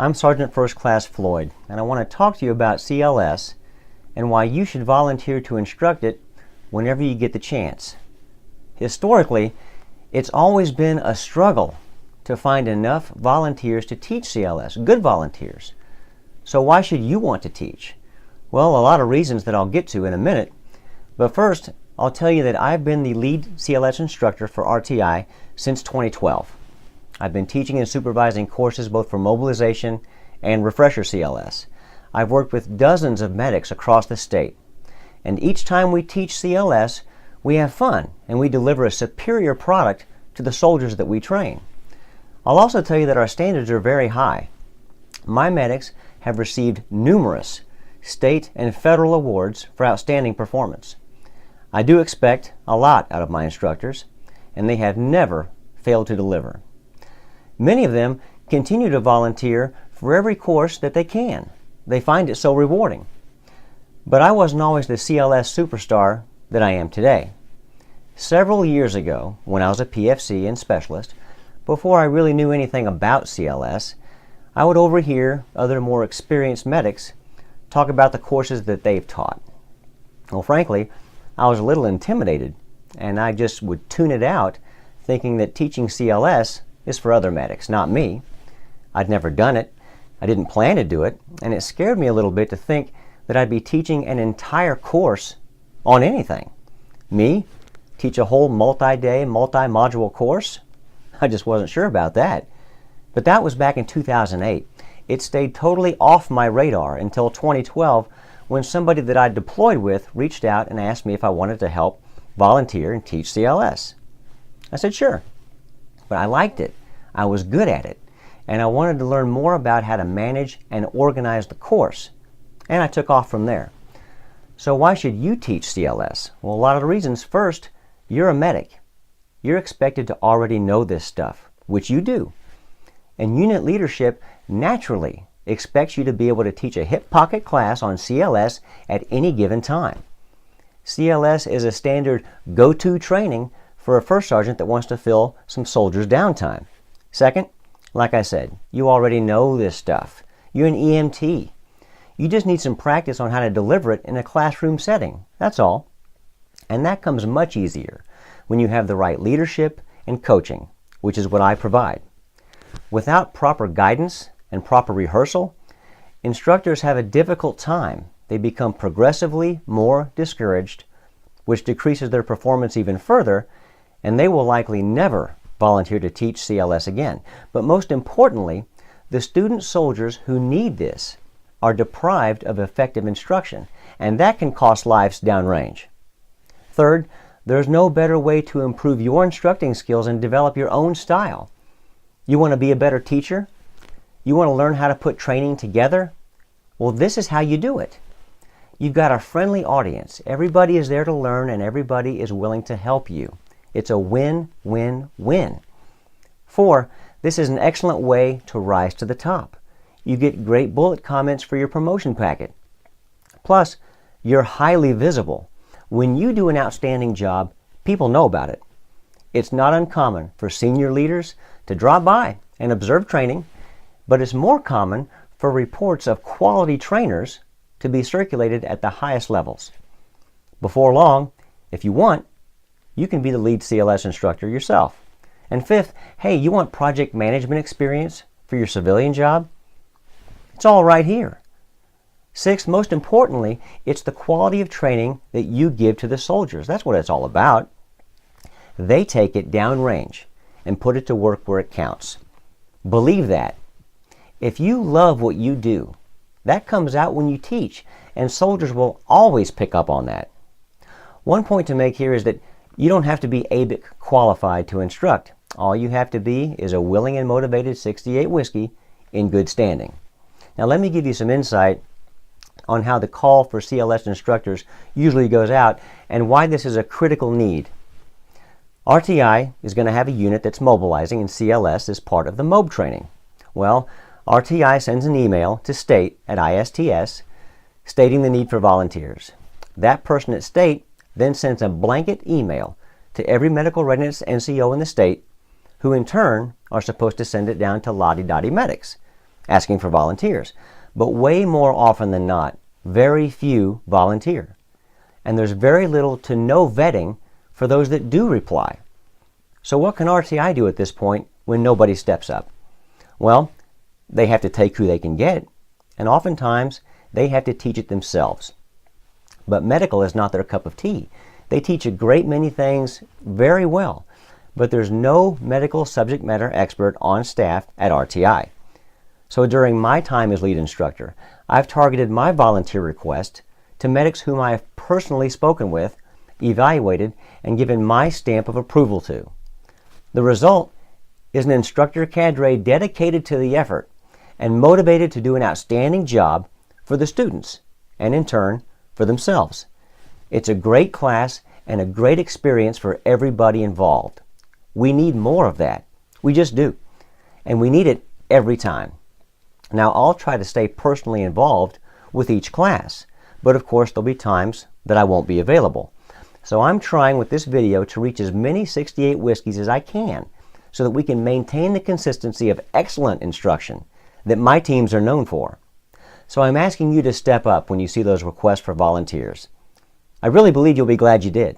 I'm Sergeant First Class Floyd, and I want to talk to you about CLS and why you should volunteer to instruct it whenever you get the chance. Historically, it's always been a struggle to find enough volunteers to teach CLS, good volunteers. So why should you want to teach? Well, a lot of reasons that I'll get to in a minute, but first, I'll tell you that I've been the lead CLS instructor for RTI since 2012. I've been teaching and supervising courses both for mobilization and refresher CLS. I've worked with dozens of medics across the state. And each time we teach CLS, we have fun and we deliver a superior product to the soldiers that we train. I'll also tell you that our standards are very high. My medics have received numerous state and federal awards for outstanding performance. I do expect a lot out of my instructors, and they have never failed to deliver. Many of them continue to volunteer for every course that they can. They find it so rewarding. But I wasn't always the CLS superstar that I am today. Several years ago, when I was a PFC and specialist, before I really knew anything about CLS, I would overhear other more experienced medics talk about the courses that they've taught. Well, frankly, I was a little intimidated, and I just would tune it out, thinking that teaching CLS is for other medics, not me. I'd never done it, I didn't plan to do it, and it scared me a little bit to think that I'd be teaching an entire course on anything. Me? Teach a whole multi-day, multi-module course? I just wasn't sure about that. But that was back in 2008. It stayed totally off my radar until 2012 when somebody that I deployed with reached out and asked me if I wanted to help volunteer and teach CLS. I said sure. But I liked it, I was good at it, and I wanted to learn more about how to manage and organize the course. And I took off from there. So why should you teach CLS? Well, a lot of the reasons. First, you're a medic. You're expected to already know this stuff, which you do. And unit leadership naturally expects you to be able to teach a hip pocket class on CLS at any given time. CLS is a standard go-to training for a first sergeant that wants to fill some soldiers' downtime. Second, like I said, you already know this stuff. You're an EMT. You just need some practice on how to deliver it in a classroom setting. That's all. And that comes much easier when you have the right leadership and coaching, which is what I provide. Without proper guidance and proper rehearsal, instructors have a difficult time. They become progressively more discouraged, which decreases their performance even further, and they will likely never volunteer to teach CLS again. But most importantly, the student soldiers who need this are deprived of effective instruction, and that can cost lives downrange. Third, there's no better way to improve your instructing skills and develop your own style. You want to be a better teacher? You want to learn how to put training together? Well, this is how you do it. You've got a friendly audience. Everybody is there to learn, and everybody is willing to help you. It's a win-win-win. 4, this is an excellent way to rise to the top. You get great bullet comments for your promotion packet. Plus, you're highly visible. When you do an outstanding job, people know about it. It's not uncommon for senior leaders to drop by and observe training, but it's more common for reports of quality trainers to be circulated at the highest levels. Before long, if you want, you can be the lead CLS instructor yourself. And 5th, hey, you want project management experience for your civilian job? It's all right here. 6th, most importantly, it's the quality of training that you give to the soldiers. That's what it's all about. They take it downrange and put it to work where it counts. Believe that. If you love what you do, that comes out when you teach, and soldiers will always pick up on that. One point to make here is that you don't have to be ABIC qualified to instruct. All you have to be is a willing and motivated 68 whiskey in good standing. Now let me give you some insight on how the call for CLS instructors usually goes out and why this is a critical need. RTI is going to have a unit that's mobilizing, and CLS is part of the MOB training. Well, RTI sends an email to state at ISTS stating the need for volunteers. That person at state then sends a blanket email to every medical readiness NCO in the state, who in turn are supposed to send it down to Lottie Dottie medics. asking for volunteers. But way more often than not, very few volunteer. And there's very little to no vetting for those that do reply. So what can RTI do at this point when nobody steps up? Well, they have to take who they can get, and oftentimes they have to teach it themselves. But medical is not their cup of tea. They teach a great many things very well, but there's no medical subject matter expert on staff at RTI. So during my time as lead instructor, I've targeted my volunteer request to medics whom I have personally spoken with, evaluated, and given my stamp of approval to. The result is an instructor cadre dedicated to the effort and motivated to do an outstanding job for the students and in turn for themselves. It's a great class and a great experience for everybody involved. We need more of that. We just do. And we need it every time. Now, I'll try to stay personally involved with each class, but of course there'll be times that I won't be available. So I'm trying with this video to reach as many 68 Whiskeys as I can so that we can maintain the consistency of excellent instruction that my teams are known for. So I'm asking you to step up when you see those requests for volunteers. I really believe you'll be glad you did.